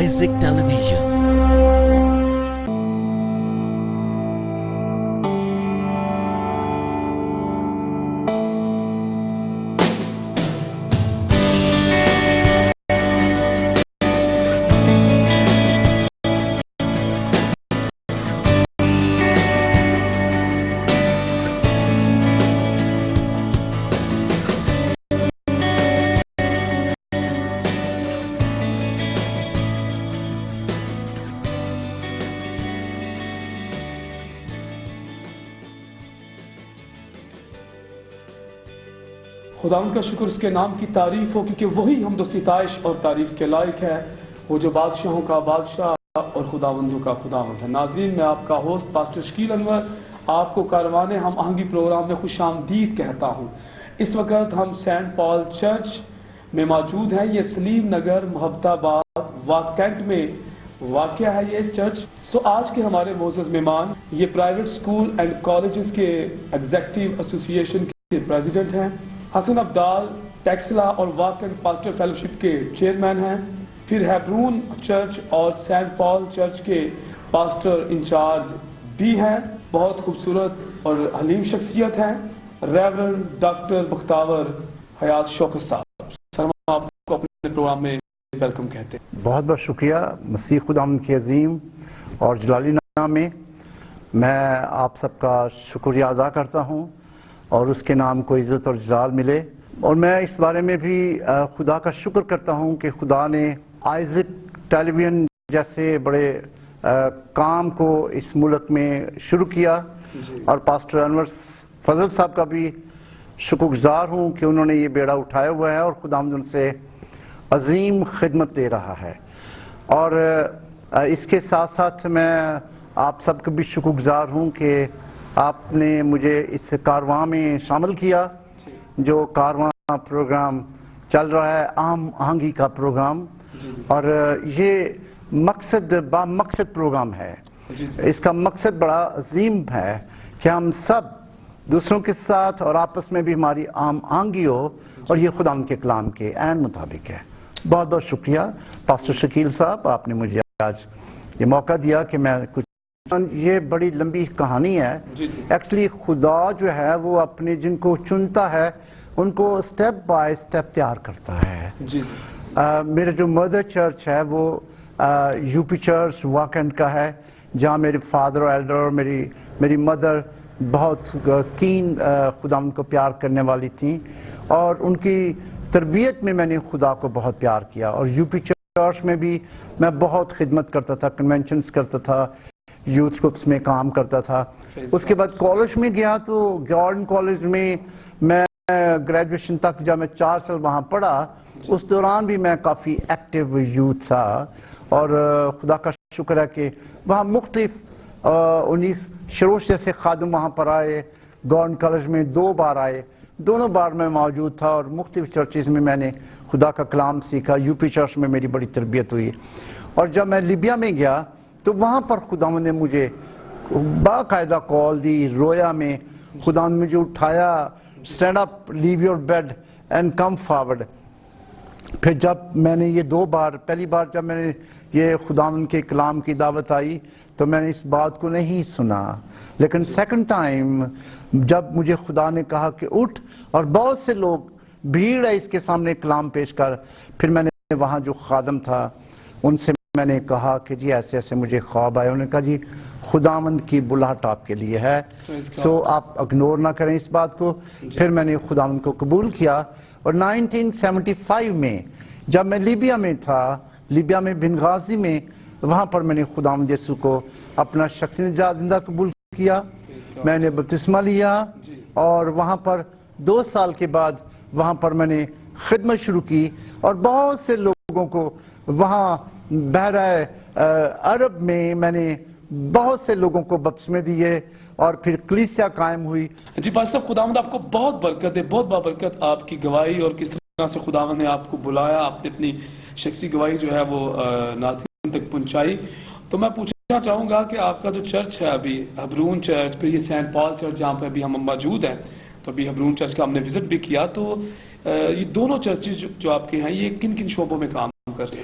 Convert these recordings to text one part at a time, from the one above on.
Isaac Television. خداوند کا شکر اس کے نام کی تعریف ہو کیونکہ وہی حمد و ستائش اور تعریف کے لائق ہے، وہ جو بادشاہوں کا بادشاہ اور خداوندوں کا خداوند ہے۔ ناظرین، میں آپ کا ہوسٹ پاسٹر شکیل انور آپ کو کاروان ہم آہنگی پروگرام میں خوش آمدید کہتا ہوں۔ اس وقت ہم سینٹ پال چرچ میں موجود ہیں۔ یہ سلیم نگر محبت آباد واکنٹ میں واقع ہے یہ چرچ۔ آج کے ہمارے معزز مہمان یہ پرائیویٹ اسکول اینڈ کالجز کے ایگزیکٹو ایسوسی ایشن کے پریزیڈنٹ ہیں، حسن عبدال ٹیکسلا اور واکنٹ پاسٹر فیلوشپ کے چیئرمین ہیں، پھر ہیبرون چرچ اور سینٹ پال چرچ کے پاسٹر انچارج بھی ہیں، بہت خوبصورت اور حلیم شخصیت ہیں، ریورنڈ ڈاکٹر بختاور حیات شوکت صاحب۔ سر، ہم آپ کو اپنے پروگرام میں ویلکم کہتے ہیں۔ بہت بہت شکریہ مسیح خداوند کے عظیم اور جلالی نام میں آپ سب کا شکریہ ادا کرتا ہوں اور اس کے نام کو عزت اور جلال ملے، اور میں اس بارے میں بھی خدا کا شکر کرتا ہوں کہ خدا نے آئزک ٹیلی ویژن جیسے بڑے کام کو اس ملک میں شروع کیا، اور پاسٹر انور فضل صاحب کا بھی شکر گزار ہوں کہ انہوں نے یہ بیڑا اٹھایا ہوا ہے اور خداوند ان سے عظیم خدمت دے رہا ہے۔ اور اس کے ساتھ ساتھ میں آپ سب کا بھی شکر گزار ہوں کہ آپ نے مجھے اس کارواں میں شامل کیا، جو کارواں پروگرام چل رہا ہے، عام آہنگی کا پروگرام، اور یہ مقصد پروگرام ہے۔ اس کا مقصد بڑا عظیم ہے کہ ہم سب دوسروں کے ساتھ اور آپس میں بھی ہماری عام آہنگی ہو، اور یہ خدا کے کلام کے عین مطابق ہے۔ بہت بہت شکریہ پاسٹر شکیل صاحب، آپ نے مجھے آج یہ موقع دیا کہ میں کچھ، یہ بڑی لمبی کہانی ہے۔ ایکچولی خدا جو ہے وہ اپنے جن کو چنتا ہے ان کو سٹیپ بائی سٹیپ تیار کرتا ہے۔ میرا جو مدر چرچ ہے وہ یو پی چرچ واکنٹ کا ہے، جہاں میرے فادر اور ایلڈر اور میری مدر بہت کین خدا ان کو پیار کرنے والی تھیں، اور ان کی تربیت میں نے خدا کو بہت پیار کیا۔ اور یو پی چرچ میں بھی میں بہت خدمت کرتا تھا، کنونشنز کرتا تھا، یوتھ گروپس میں کام کرتا تھا۔ اس کے بعد کالج میں گیا تو گارڈن کالج میں میں گریجویشن تک جب میں 4 سال وہاں پڑھا، اس دوران بھی میں کافی ایکٹیو یوتھ تھا، اور خدا کا شکر ہے کہ وہاں مختلف 19 شروش جیسے خادم وہاں پر آئے، گارڈن کالج میں 2 بار آئے، دونوں بار میں موجود تھا، اور مختلف چرچز میں نے خدا کا کلام سیکھا۔ یو پی چرچ میں میری بڑی تربیت ہوئی، اور جب میں لیبیا میں گیا تو وہاں پر خداوند نے مجھے باقاعدہ کال دی، رویا میں خداوند نے مجھے اٹھایا، stand up, leave your bed and come forward. پھر جب میں نے یہ 2 بار، پہلی بار جب میں نے یہ خداوند کے کلام کی دعوت آئی تو میں نے اس بات کو نہیں سنا، لیکن سیکنڈ ٹائم جب مجھے خدا نے کہا کہ اٹھ، اور بہت سے لوگ بھیڑ ہے اس کے سامنے کلام پیش کر، پھر میں نے وہاں جو خادم تھا ان سے میں نے کہا کہ جی ایسے ایسے مجھے خواب آئے۔ انہوں نے کہا جی خداوند کی بلاہٹ آپ کے لیے ہے، آپ اگنور نہ کریں اس بات کو۔ پھر میں نے خداوند کو قبول کیا، اور 1975 میں جب میں لیبیا میں تھا، لیبیا میں بنغازی میں، وہاں پر میں نے خداوند یسوع کو اپنا شخصی نجات دہندہ قبول کیا، میں نے بپتسمہ لیا، اور وہاں پر 2 سال کے بعد وہاں پر میں نے خدمت شروع کی، اور بہت سے لوگوں کو وہاں بحیرہ عرب میں نے بہت سے لوگوں کو بپتسمے دیے، اور پھر کلیسیا قائم ہوئی۔ جی پاسٹر صاحب، خداوند آپ کو بہت برکت ہے، بہت بابرکت آپ کی گواہی، اور کس طرح سے خداوند نے آپ کو بلایا، آپ نے اپنی شخصی گواہی جو ہے وہ ناظرین تک پہنچائی۔ تو میں پوچھنا چاہوں گا کہ آپ کا جو چرچ ہے ابھی، ہبرون چرچ، پھر یہ سینٹ پال چرچ جہاں پہ ابھی ہم موجود ہیں، تو ابھی ہبرون چرچ کا ہم نے وزٹ بھی کیا، تو یہ دونوں چرچز جو آپ کے ہیں یہ کن کن شعبوں میں کام کر رہے ہیں؟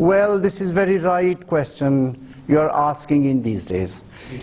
Well, this is very right question you are asking in these days.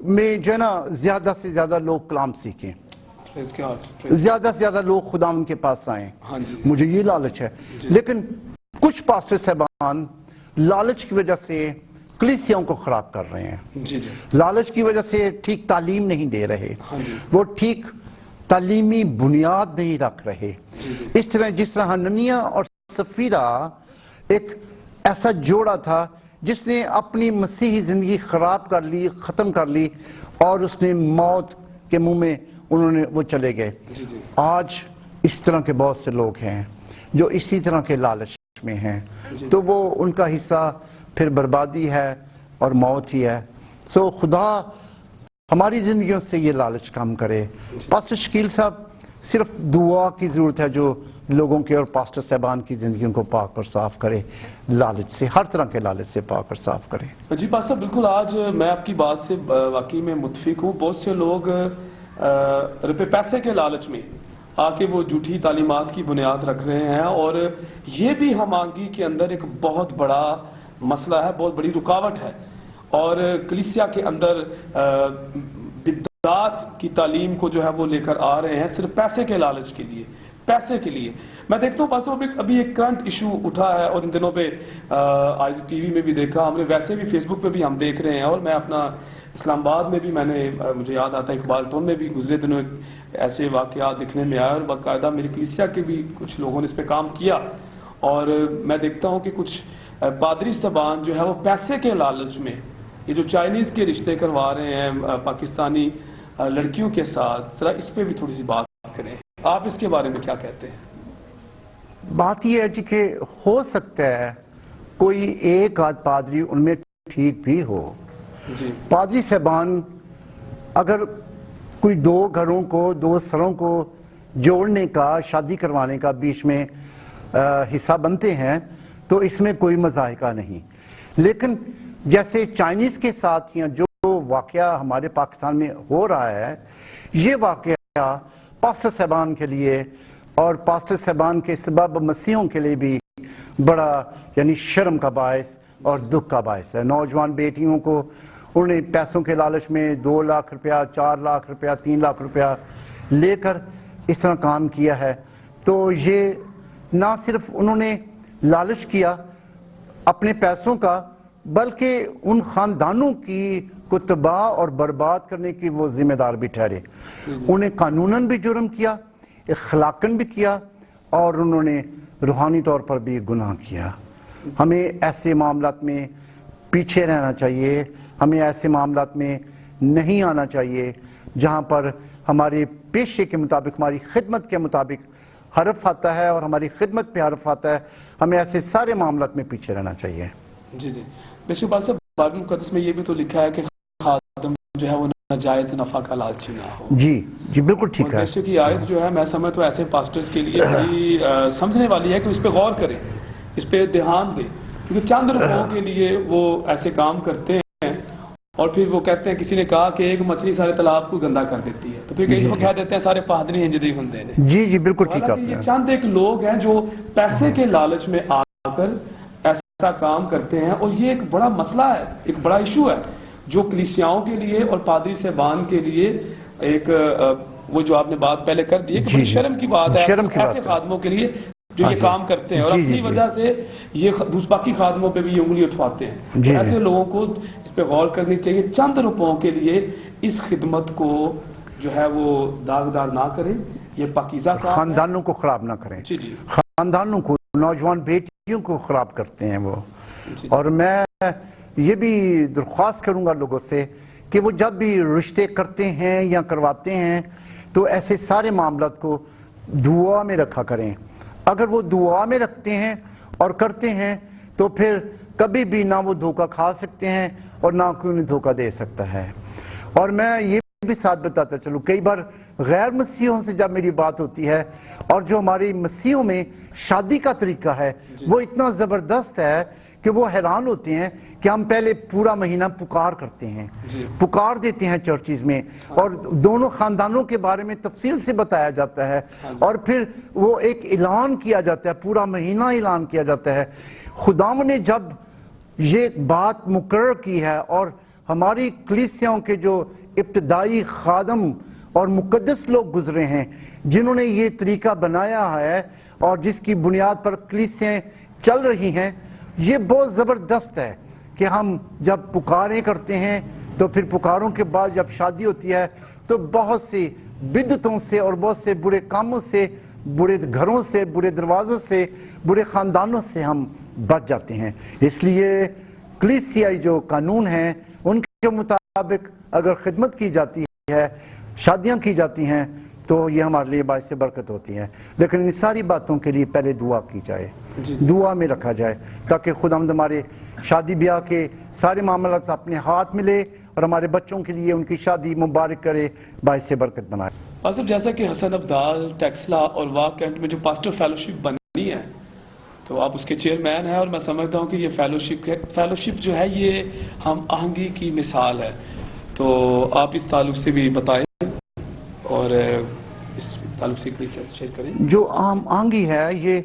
میں جو ہے نا زیادہ سے زیادہ لوگ کلام سیکھیں، Praise God. زیادہ سے زیادہ لوگ خدا ان کے پاس آئیں. ہاں جی. مجھے یہ لالچ ہے. لیکن کچھ پاسٹر صاحبان لالچ کی وجہ سے کلیسیوں کو خراب کر رہے ہیں. جی جی. لالچ کی وجہ سے ٹھیک تعلیم نہیں دے رہے، ہاں جی. وہ ٹھیک تعلیمی بنیاد نہیں رکھ رہے. اس طرح جس طرح حننیہ اور سفیرہ ایک ایسا جوڑا تھا جس نے اپنی مسیحی زندگی خراب کر لی، ختم کر لی، اور اس نے موت کے منہ میں وہ چلے گئے. آج اس طرح کے بہت سے لوگ ہیں جو اسی طرح کے لالچ میں ہیں، تو وہ ان کا حصہ پھر بربادی ہے اور موت ہی ہے. سو خدا ہماری زندگیوں سے یہ لالچ کم کرے. پاسٹر شکیل صاحب، صرف دعا کی ضرورت ہے جو لوگوں کے اور پاسٹر صاحبان کی زندگیوں کو پاک اور صاف کرے، لالچ سے، ہر طرح کے لالچ سے پاک اور صاف کرے. جی پاسٹر صاحب، بالکل آج میں آپ کی بات سے واقعی میں متفق ہوں. بہت سے لوگ روپے پیسے کے لالچ میں آ کے وہ جھوٹی تعلیمات کی بنیاد رکھ رہے ہیں، اور یہ بھی ہم آنگی کے اندر ایک بہت بڑا مسئلہ ہے، بہت بڑی رکاوٹ ہے. اور کلیسیا کے اندر بدعات کی تعلیم کو جو ہے وہ لے کر آ رہے ہیں صرف پیسے کے لالچ کے لیے، پیسے کے لیے. میں دیکھتا ہوں پاسو ابھی ایک کرنٹ ایشو اٹھا ہے، اور ان دنوں پہ آج ٹی وی میں بھی دیکھا ہم نے، ویسے بھی فیس بک پہ بھی ہم دیکھ رہے ہیں، اور میں اپنا اسلام آباد میں بھی میں نے، مجھے یاد آتا ہے اقبال ٹون میں بھی گزرے دنوں ایسے واقعات دکھنے میں آئے، اور باقاعدہ میری کلیسیا کے بھی کچھ لوگوں نے اس پہ کام کیا. اور میں دیکھتا ہوں کہ کچھ پادری صاحبان جو ہے وہ پیسے کے لالچ میں یہ جو چائنیز کے رشتے کروا رہے ہیں پاکستانی لڑکیوں کے ساتھ، ذرا اس پہ بھی تھوڑی سی بات کریں. آپ اس کے بارے میں کیا کہتے ہیں؟ بات یہ ہے جی کہ ہو سکتا ہے کوئی ایک آدھ پادری ان میں ٹھیک بھی ہو. جی. پادری صاحبان اگر کوئی دو گھروں کو، دو سروں کو جوڑنے کا، شادی کروانے کا بیچ میں حصہ بنتے ہیں تو اس میں کوئی مذائقہ نہیں. لیکن جیسے چائنیز کے ساتھ یا جو واقعہ ہمارے پاکستان میں ہو رہا ہے، یہ واقعہ پاسٹر صاحبان کے لیے اور پاسٹر صاحبان کے سبب مسیحوں کے لیے بھی بڑا یعنی شرم کا باعث اور دکھ کا باعث ہے. نوجوان بیٹیوں کو انہوں نے پیسوں کے لالچ میں 2 لاکھ روپیہ، 4 لاکھ روپیہ، 3 لاکھ روپیہ لے کر اس طرح کام کیا ہے. تو یہ نہ صرف انہوں نے لالچ کیا اپنے پیسوں کا، بلکہ ان خاندانوں کی کو تباہ اور برباد کرنے کی وہ ذمہ دار بھی ٹھہرے. انہیں قانوناً بھی جرم کیا، اخلاقاً بھی کیا، اور انہوں نے روحانی طور پر بھی گناہ کیا. ہمیں ایسے معاملات میں پیچھے رہنا چاہیے، ہمیں ایسے معاملات میں نہیں آنا چاہیے جہاں پر ہمارے پیشے کے مطابق، ہماری خدمت کے مطابق حرف آتا ہے اور ہماری خدمت پہ حرف آتا ہے. ہمیں ایسے سارے معاملات میں پیچھے رہنا چاہیے. جی جی. بیشک بات صاحب، بائبل مقدس میں یہ بھی تو لکھا ہے کہ خادم جو ہے وہ ناجائز نفع کا لالچی نہ ہو. جی جی بالکل ٹھیک ہے. بیشک کی آیت جو ہے میں سمجھتا ہوں ایسے پاسٹرز کے لیے بڑی سمجھنے والی ہے کہ اس پہ غور کریں، اس پہ دھیان دیں، کیونکہ چند روپوں کے لیے وہ ایسے کام کرتے ہیں، اور پھر وہ کہتے ہیں، کسی نے کہا کہ ایک مچھلی سارے تالاب کو گندا کر دیتی ہے، تو پھر کئی لوگ کہہ دیتے ہیں سارے پادری ہیں جدی ہندے نے. جی جی بالکل ٹھیک ہے. یہ چند ایک لوگ ہیں جو پیسے کے لالچ میں آ کر ایسا کام کرتے ہیں، اور یہ ایک بڑا مسئلہ ہے، ایک بڑا ایشو ہے جو کلیسیاؤں کے لیے اور پادری صاحبان کے لیے ایک وہ جو آپ نے بات پہلے کر دی ہے کہ بڑی شرم کی بات ہے ایسے خادموں کے لیے جو یہ کام کرتے ہیں، اور اپنی وجہ سے یہ باقی خادموں پہ بھی یہ انگلی اٹھواتے ہیں. ایسے لوگوں کو اس پہ غور کرنی چاہیے. چند روپوں کے لیے اس خدمت کو جو ہے وہ داغدار نہ کریں. یہ پاکیزہ کام ہے. خاندانوں کو خراب نہ کریں. جی جی. خاندانوں کو، نوجوان بیٹیوں کو خراب کرتے ہیں وہ. اور میں یہ بھی درخواست کروں گا لوگوں سے کہ وہ جب بھی رشتے کرتے ہیں یا کرواتے ہیں تو ایسے سارے معاملات کو دعا میں رکھا کریں. اگر وہ دعا میں رکھتے ہیں اور کرتے ہیں تو پھر کبھی بھی نہ وہ دھوکہ کھا سکتے ہیں اور نہ کوئی انہیں دھوکہ دے سکتا ہے. اور میں یہ بھی ساتھ بتاتا چلوں، کئی بار غیر مسیحوں سے جب میری بات ہوتی ہے، اور جو ہماری مسیحوں میں شادی کا طریقہ ہے وہ اتنا زبردست ہے کہ وہ حیران ہوتے ہیں کہ ہم پہلے پورا مہینہ پکار کرتے ہیں، پکار دیتے ہیں چرچز میں، اور دونوں خاندانوں کے بارے میں تفصیل سے بتایا جاتا ہے، اور پھر وہ ایک اعلان کیا جاتا ہے، پورا مہینہ اعلان کیا جاتا ہے. خداوند نے جب یہ بات مقرر کی ہے اور ہماری کلیسیاؤں کے جو ابتدائی خادم اور مقدس لوگ گزرے ہیں، جنہوں نے یہ طریقہ بنایا ہے اور جس کی بنیاد پر کلیسیاں چل رہی ہیں، یہ بہت زبردست ہے کہ ہم جب پکاریں کرتے ہیں تو پھر پکاروں کے بعد جب شادی ہوتی ہے تو بہت سی بدعتوں سے اور بہت سے برے کاموں سے، برے گھروں سے، برے دروازوں سے، برے خاندانوں سے ہم بچ جاتے ہیں۔ اس لیے کلیسیائی جو قانون ہیں ان کے مطابق اگر خدمت کی جاتی ہے، شادیاں کی جاتی ہیں، تو یہ ہمارے لیے باعث برکت ہوتی ہیں۔ لیکن ان ساری باتوں کے لیے پہلے دعا کی جائے، دعا میں رکھا جائے، تاکہ خداوند ہمارے شادی بیاہ کے سارے معاملات اپنے ہاتھ میں لے اور ہمارے بچوں کے لیے ان کی شادی مبارک کرے، باعث برکت بنائے۔ پاسٹر، جیسا کہ حسن ابدال، ٹیکسلا اور واک کینٹ میں جو پاسٹر فیلوشپ بنی ہے، تو آپ اس کے چیئرمین ہیں، اور میں سمجھتا ہوں کہ یہ فیلوشپ جو ہے یہ ہم آہنگی کی مثال ہے، تو آپ اس تعلق سے بھی بتائیں اور اس تعلق سے کلیسیا سے شیئر کریں۔ جو عام آہنگی ہے یہ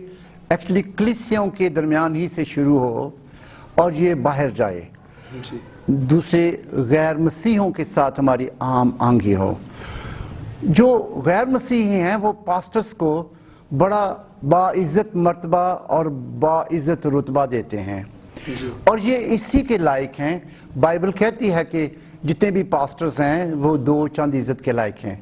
ایکچولی کلیسیاؤں کے درمیان ہی سے شروع ہو اور یہ باہر جائے، جی، دوسرے غیر مسیحوں کے ساتھ ہماری عام آہنگی ہو۔ جو غیر مسیحی ہیں وہ پاسٹرز کو بڑا باعزت مرتبہ اور باعزت رتبہ دیتے ہیں، اور یہ اسی کے لائق ہیں۔ بائبل کہتی ہے کہ جتنے بھی پاسٹرز ہیں وہ دو چند عزت کے لائق ہیں،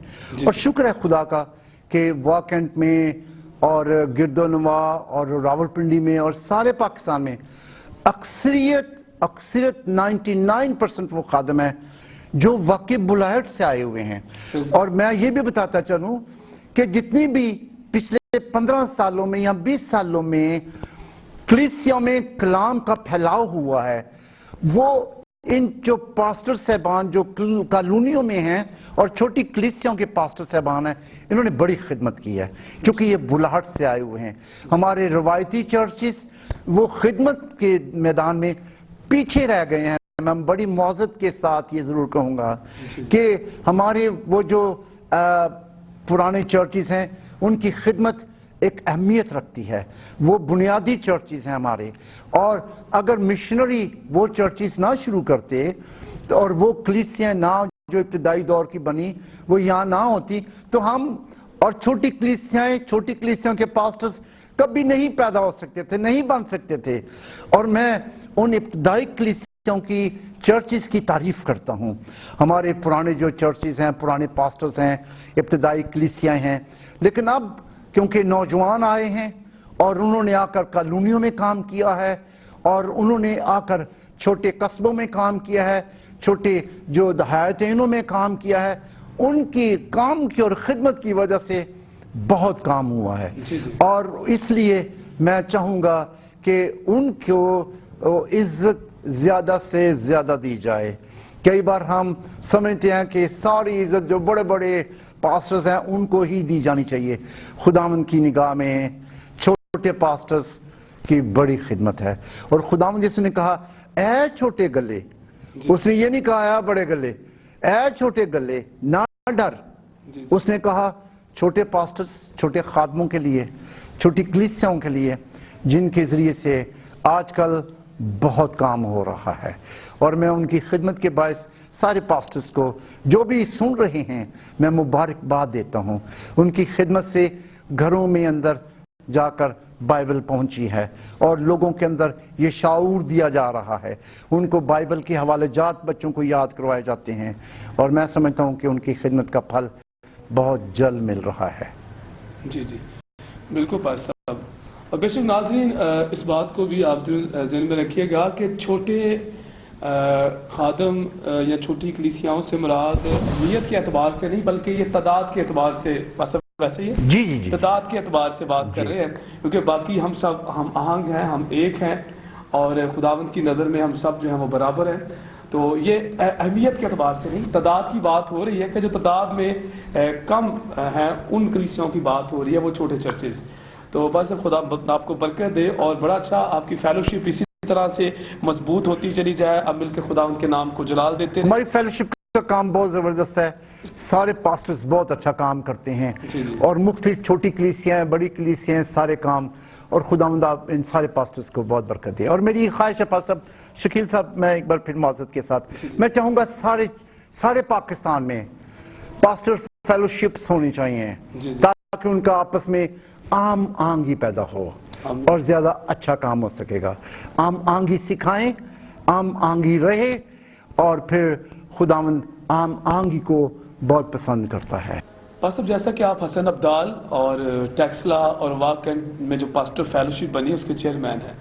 اور شکر ہے خدا کا کہ واکنٹ میں اور گرد و نواح اور راولپنڈی میں اور سارے پاکستان میں اکثریت 99% وہ خادم ہیں جو واقعی بلہٹ سے آئے ہوئے ہیں۔ اور میں یہ بھی بتاتا چلوں کہ جتنی بھی پچھلے 15 سالوں میں یا 20 سالوں میں کلیسیوں میں کلام کا پھیلاؤ ہوا ہے، وہ ان جو پاسٹر صاحبان جو کالونیوں میں ہیں اور چھوٹی کلیسیوں کے پاسٹر صاحبان ہیں، انہوں نے بڑی خدمت کی ہے، کیونکہ یہ بلاہٹ سے آئے ہوئے ہیں۔ ہمارے روایتی چرچز وہ خدمت کے میدان میں پیچھے رہ گئے ہیں۔ میں بڑی معذرت کے ساتھ یہ ضرور کہوں گا کہ ہمارے وہ جو پرانے چرچز ہیں ان کی خدمت ایک اہمیت رکھتی ہے، وہ بنیادی چرچز ہیں ہمارے، اور اگر مشنری وہ چرچز نہ شروع کرتے اور وہ کلیسیاں نہ جو ابتدائی دور کی بنی وہ یہاں نہ ہوتی تو ہم اور چھوٹی کلیسیاں کے پاسٹرز کبھی نہیں پیدا ہو سکتے تھے، نہیں بن سکتے تھے۔ اور میں ان ابتدائی کلیسیاں کی چرچز کی تعریف کرتا ہوں۔ ہمارے پرانے جو چرچز ہیں، پرانے پاسٹرز ہیں، ابتدائی کلیسیاں ہیں، لیکن اب کیونکہ نوجوان آئے ہیں اور انہوں نے آ کر کالونیوں میں کام کیا ہے، اور انہوں نے آ کر چھوٹے قصبوں میں کام کیا ہے، چھوٹے جو دیہاتیں انہوں میں کام کیا ہے، ان کی کام کی اور خدمت کی وجہ سے بہت کام ہوا ہے، اور اس لیے میں چاہوں گا کہ ان کو عزت زیادہ سے زیادہ دی جائے۔ کئی بار ہم سمجھتے ہیں کہ ساری عزت جو بڑے بڑے پاسٹرز ہیں ان کو ہی دی جانی چاہیے۔ خداوند کی نگاہ میں چھوٹے پاسٹرز کی بڑی خدمت ہے، اور خداوند جس نے کہا اے چھوٹے گلے، اس نے یہ نہیں کہا اے بڑے گلے، اے چھوٹے گلے نہ ڈر، اس نے کہا چھوٹے پاسٹرز، چھوٹے خادموں کے لیے، چھوٹی کلیسیاؤں کے لیے، جن کے ذریعے سے آج کل بہت کام ہو رہا ہے۔ اور میں ان کی خدمت کے باعث سارے پاسٹرز کو جو بھی سن رہے ہیں میں مبارکباد دیتا ہوں۔ ان کی خدمت سے گھروں میں اندر جا کر بائبل پہنچی ہے، اور لوگوں کے اندر یہ شعور دیا جا رہا ہے، ان کو بائبل کے حوالے جات بچوں کو یاد کروائے جاتے ہیں، اور میں سمجھتا ہوں کہ ان کی خدمت کا پھل بہت جلد مل رہا ہے۔ جی بالکل پاسٹر صاحب، اور بے شک ناظرین اس بات کو بھی آپ ذہن میں رکھیے گا کہ چھوٹے خادم یا چھوٹی کلیسیاؤں سے مراد اہمیت کے اعتبار سے نہیں بلکہ یہ تعداد کے اعتبار سے، ویسے ہی جی تعداد کے اعتبار سے بات کر رہے ہیں، کیونکہ باقی ہم سب ہم آہنگ ہیں، ہم ایک ہیں، اور خداوند کی نظر میں ہم سب جو ہیں وہ برابر ہیں۔ تو یہ اہمیت کے اعتبار سے نہیں، تعداد کی بات ہو رہی ہے کہ جو تعداد میں کم ہیں ان کلیسیوں کی بات ہو رہی ہے، وہ چھوٹے چرچز۔ تو بس خدا آپ کو برکت دے، اور بڑا اچھا آپ کی فیلوشپ اسی طرح سے مضبوط ہوتی چلی جائے۔ اب مل کے خدا ان کے نام کو جلال دیتے ہیں۔ ہماری فیلوشپ کا کام بہت زبردست ہے, سارے پاسٹرز بہت اچھا کام کرتے ہیں, اور مختلف چھوٹی کلیسیاں ہیں, بڑی کلیسیاں ہیں, سارے کام, اور خداوند آپ ان سارے پاسٹرز کو بہت برکت دے. اور میری خواہش ہے پاسٹر شکیل صاحب, میں ایک بار پھر معذرت کے ساتھ میں چاہوں گا سارے پاکستان میں پاسٹر فیلوشپس ہونی چاہیے, تاکہ ان کا آپس میں عام آہنگی پیدا ہو اور زیادہ اچھا کام ہو سکے گا. عام آہنگی سکھائیں, عام آہنگی رہے, اور پھر خداوند عام آہنگی کو بہت پسند کرتا ہے. پاسٹر جیسا کہ آپ حسن ابدال اور ٹیکسلا اور واکنڈ میں جو پاسٹر فیلوشپ بنی اس کے چیئرمین ہیں,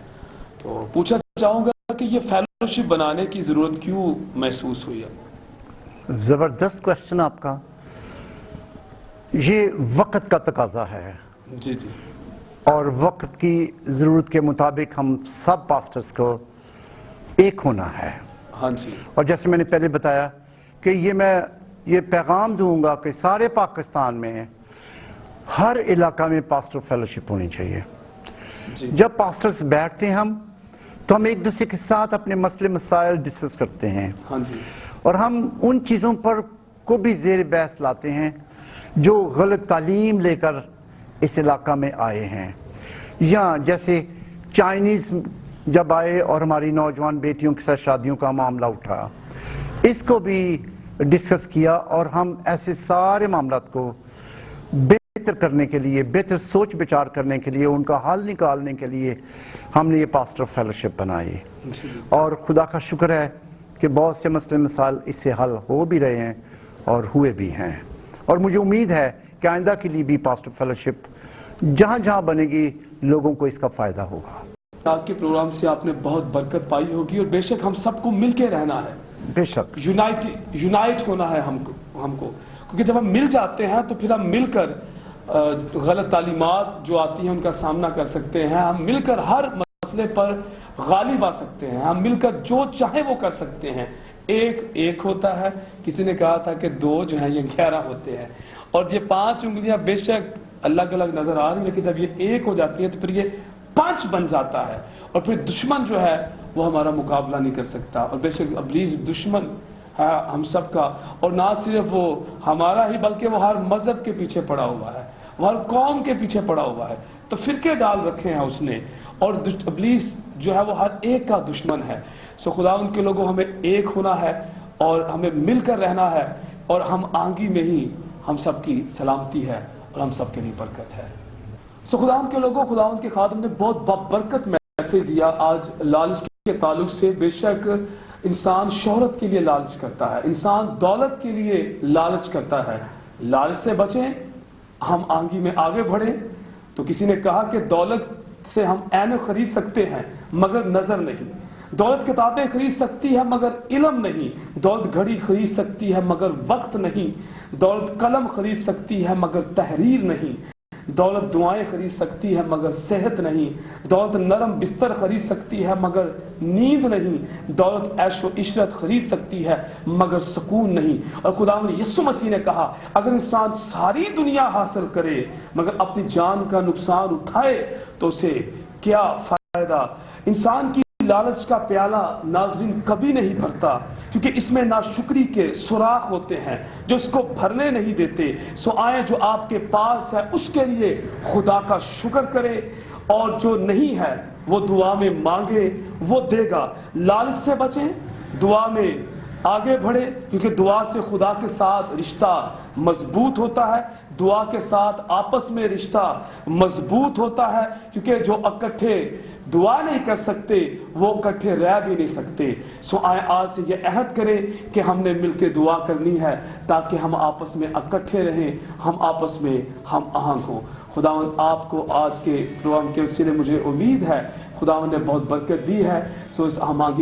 تو پوچھنا چاہوں گا کہ یہ فیلوشپ بنانے کی ضرورت کیوں محسوس ہوئی ہے؟ زبردست کوشچن آپ کا. یہ وقت کا تقاضا ہے, جی جی, اور وقت کی ضرورت کے مطابق ہم سب پاسٹرز کو ایک ہونا ہے. ہاں جی, اور جیسے میں نے پہلے بتایا کہ میں یہ پیغام دوں گا کہ سارے پاکستان میں ہر علاقہ میں پاسٹر فیلوشپ ہونی چاہیے. جب پاسٹرز بیٹھتے ہیں ہم, تو ہم ایک دوسرے کے ساتھ اپنے مسئلے مسائل ڈسکس کرتے ہیں, ہاں جی, اور ہم ان چیزوں پر کو بھی زیر بحث لاتے ہیں جو غلط تعلیم لے کر اس علاقہ میں آئے ہیں. یا جیسے چائنیز جب آئے اور ہماری نوجوان بیٹیوں کے ساتھ شادیوں کا معاملہ اٹھا, اس کو بھی ڈسکس کیا, اور ہم ایسے سارے معاملات کو بہتر کرنے کے لیے, بہتر سوچ بچار کرنے کے لیے, ان کا حل نکالنے کے لیے ہم نے یہ پاسٹر فیلوشپ بنائی. اور خدا کا شکر ہے کہ بہت سے مسئلے مسائل اس سے حل ہو بھی رہے ہیں اور ہوئے بھی ہیں, اور مجھے امید ہے کہ آئندہ کے لیے بھی پاسٹر فیلوشپ جہاں جہاں بنے گی لوگوں کو اس کا فائدہ ہوگا. آج کے پروگرام سے آپ نے بہت برکت پائی ہوگی, اور بے شک ہم سب کو مل کے رہنا ہے, بے شک یونائٹ ہونا ہے ہم کو, کیونکہ جب ہم مل جاتے ہیں تو پھر ہم مل کر غلط تعلیمات جو آتی ہیں ان کا سامنا کر سکتے ہیں, ہم مل کر ہر مسئلے پر غالب آ سکتے ہیں, ہم مل کر جو چاہیں وہ کر سکتے ہیں. ایک ہوتا ہے, کسی نے کہا تھا کہ 2 جو ہیں یہ 11 ہوتے ہیں, اور یہ 5 انگلیاں بے شک الگ الگ نظر آ رہی ہیں, لیکن جب یہ ایک ہو جاتی ہیں تو پھر یہ 5 بن جاتا ہے, اور پھر دشمن جو ہے وہ ہمارا مقابلہ نہیں کر سکتا. اور بے شک ابلیس دشمن ہے ہم سب کا, اور نہ صرف وہ ہمارا ہی بلکہ وہ ہر مذہب کے پیچھے پڑا ہوا ہے, وہ ہر قوم کے پیچھے پڑا ہوا ہے. تو فرقے ڈال رکھے ہیں اس نے, اور ابلیس جو ہے وہ ہر ایک کا دشمن ہے. سو خدا ان کے لوگوں ہمیں ایک ہونا ہے, اور ہمیں مل کر رہنا ہے, اور ہم آنگی میں ہی ہم سب کی سلامتی ہے, اور ہم سب کے لیے برکت ہے. سو خدا ان کے لوگوں, خدا ان کے خادم نے بہت برکت میسج دیا آج لالچ کے تعلق سے. بے شک انسان شہرت کے لیے لالچ کرتا ہے, انسان دولت کے لیے لالچ کرتا ہے. لالچ سے بچیں, ہم آنگی میں آگے بڑھیں. تو کسی نے کہا کہ دولت سے ہم عینیں خرید سکتے ہیں مگر نظر نہیں, دولت کتابیں خرید سکتی ہے مگر علم نہیں, دولت گھڑی خرید سکتی ہے مگر وقت نہیں, دولت قلم خرید سکتی ہے مگر تحریر نہیں, دولت دعائیں خرید سکتی ہے مگر صحت نہیں, دولت نرم بستر خرید سکتی ہے مگر نیند نہیں, دولت عیش و عشرت خرید سکتی ہے مگر سکون نہیں. اور خداوند یسوع مسیح نے کہا اگر انسان ساری دنیا حاصل کرے مگر اپنی جان کا نقصان اٹھائے تو اسے کیا فائدہ. انسان کی لالچ کا پیالہ ناظرین کبھی نہیں بھرتا, کیونکہ اس میں ناشکری کے سوراخ ہوتے ہیں جو اس کو بھرنے نہیں دیتے. سو آئیں جو آپ کے پاس ہے اس کے لیے خدا کا شکر کرے, اور جو نہیں ہے وہ دعا میں مانگے, وہ دے گا. لالچ سے بچیں, دعا میں آگے بڑھے, کیونکہ دعا سے خدا کے ساتھ رشتہ مضبوط ہوتا ہے, دعا کے ساتھ آپس میں رشتہ مضبوط ہوتا ہے, کیونکہ جو اکٹھے دعا نہیں کر سکتے وہ اکٹھے رہ بھی نہیں سکتے. سو آئیں آج سے یہ عہد کریں کہ ہم نے مل کے دعا کرنی ہے تاکہ ہم آپس میں اکٹھے رہیں, ہم آپس میں ہم آہنگ ہوں. خداوند آپ کو آج کے پروگرام کے وسیلے مجھے امید ہے خداوند نے بہت برکت دی ہے. سو اس ہم آگے